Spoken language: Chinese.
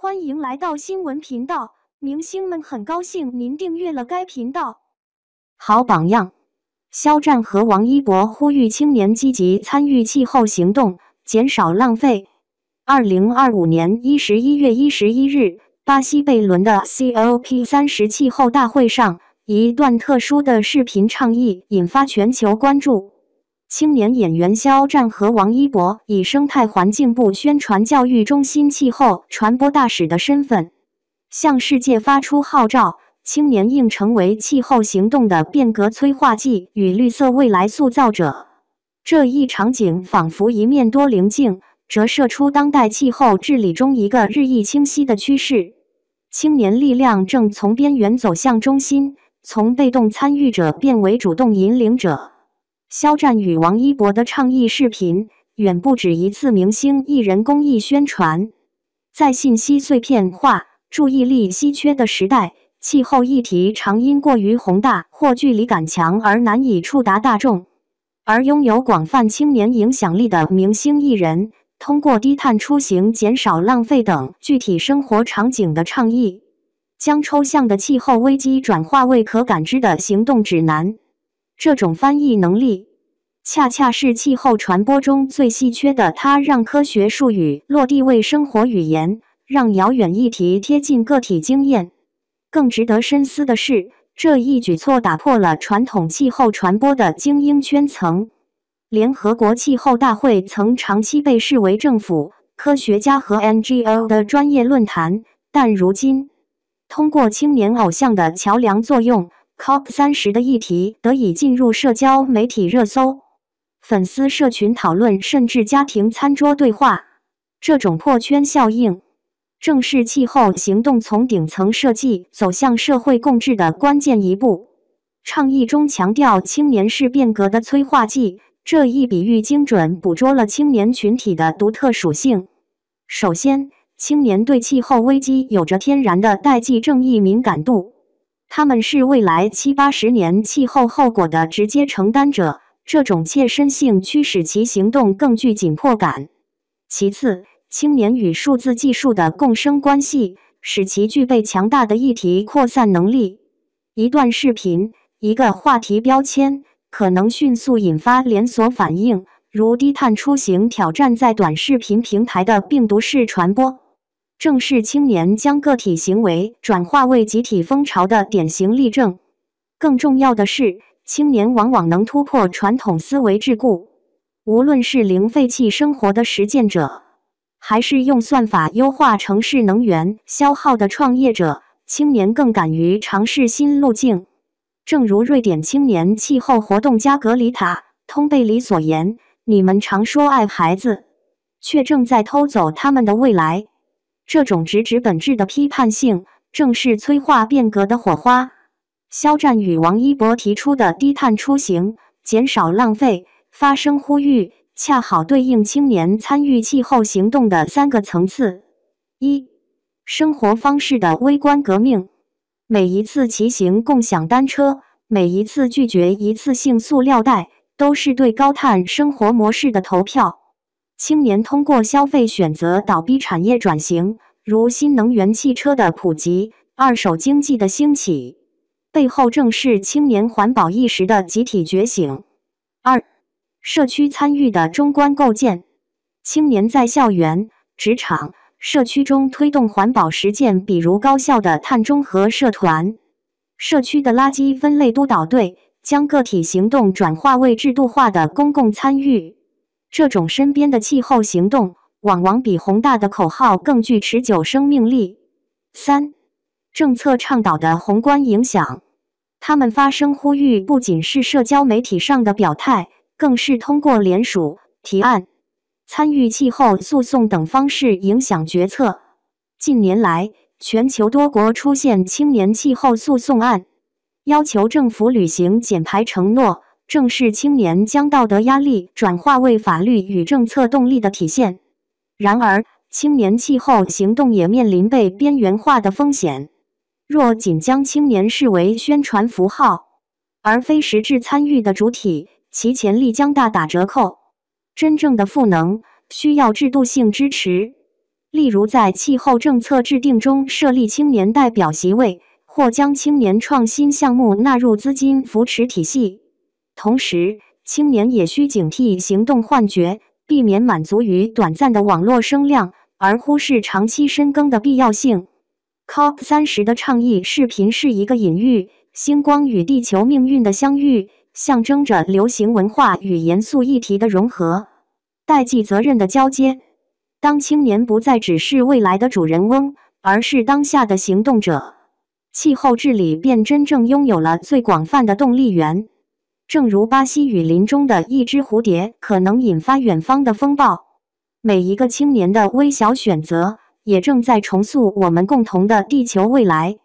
歡迎來到新聞頻道，明星們很高興您訂閱了該頻道。好榜樣，肖戰和王一博呼籲青年積極參與氣候行動，減少浪費。2025年11月11日，巴西貝倫的 COP30 氣候大會上，一段特殊的視頻倡議引發全球關注。青年演員肖戰和王一博以生態環境部宣傳教育中心氣候傳播大使的身份，向世界發出號召：青年應成為氣候行動的變革催化劑與綠色未來塑造者。這一場景仿佛一面多稜鏡，折射出當代氣候治理中一個日益清晰的趨勢。青年力量正從邊緣走向中心，從被動參與者變為主動引領者。肖戰與王一博的倡議視頻，遠不止一次明星藝人公益宣傳。在信息碎片化、注意力稀缺的時代，氣候議題常因過於宏大或距離感強而難以觸達大眾。而擁有廣泛青年影響力的明星藝人，通過低碳出行、減少浪費等具體生活場景的倡議，將抽象的氣候危機轉化為可感知的行動指南。這種翻譯能力，恰恰是氣候傳播中最稀缺的。它讓科學術語落地為生活語言，讓遙遠議題貼近個體經驗。更值得深思的是，這一舉措打破了傳統氣候傳播的精英圈層。聯合國氣候大會曾長期被視為政府、科學家和 NGO 的專業論壇，但如今，通過青年偶像的橋樑作用， COP30 的議題得以進入社交媒體熱搜，粉絲社群討論，甚至家庭餐桌對話。這種破圈效應，正是氣候行動從頂層設計走向社會共治的關鍵一步。倡議中強調青年是變革的催化劑，這一比喻精準捕捉了青年群體的獨特屬性。首先，青年對氣候危機有着天然的代際正義敏感度。他們是未來70-80年氣候後果的直接承擔者，這種切身性驅使其行動更具緊迫感。其次，青年與數字技術的共生關係，使其具備強大的議題擴散能力。一段視頻，一個話題標籤，可能迅速引發連鎖反應，如低碳出行挑戰在短視頻平台的病毒式傳播。正是青年將個體行為轉化為集體風潮的典型例證。更重要的是，青年往往能突破傳統思維桎梏。無論是零廢棄生活的實踐者，還是用算法優化城市能源消耗的創業者，青年更敢於嘗試新路徑。正如瑞典青年氣候活動家格里塔·通貝里所言：“你們常說愛孩子，卻正在偷走他們的未來。”這種直指本質的批判性，正是催化變革的火花。肖戰與王一博提出的低碳出行、減少浪費發聲呼籲，恰好對應青年參與氣候行動的三個層次：一、生活方式的微觀革命。每一次騎行共享單車，每一次拒絕一次性塑料袋，都是對高碳生活模式的投票。青年通過消費選擇倒逼產業轉型，如新能源汽車的普及、二手經濟的興起，背後正是青年環保意識的集體覺醒。二、社區參與的中觀構建。青年在校園、職場、社區中推動環保實踐，比如高校的碳中和社團、社區的垃圾分類督導隊，將個體行動轉化為制度化的公共參與。這種身邊的氣候行動，往往比宏大的口號更具持久生命力。三、政策倡導的宏觀影響。他們發聲呼籲，不僅是社交媒體上的表態，更是通過聯署、提案、參與氣候訴訟等方式影響決策。近年來，全球多國出現青年氣候訴訟案，要求政府履行減排承諾，正是青年將道德壓力轉化為法律與政策動力的體現。然而，青年氣候行動也面臨被邊緣化的風險。若僅將青年視為宣傳符號，而非實質參與的主體，其潛力將大打折扣。真正的賦能需要制度性支持。例如在氣候政策制定中設立青年代表席位，或將青年創新項目納入資金扶持體系。同時，青年也需警惕行動幻覺，避免滿足於短暫的網絡聲量，而忽視長期深耕的必要性。COP30 的倡議視頻是一個隱喻，星光與地球命運的相遇，象徵着流行文化與嚴肅議題的融合，代際責任的交接。當青年不再只是未來的主人翁，而是當下的行動者，氣候治理便真正擁有了最廣泛的動力源。正如巴西雨林中的一隻蝴蝶可能引發遠方的風暴，每一個青年的微小選擇，也正在重塑我們共同的地球未來。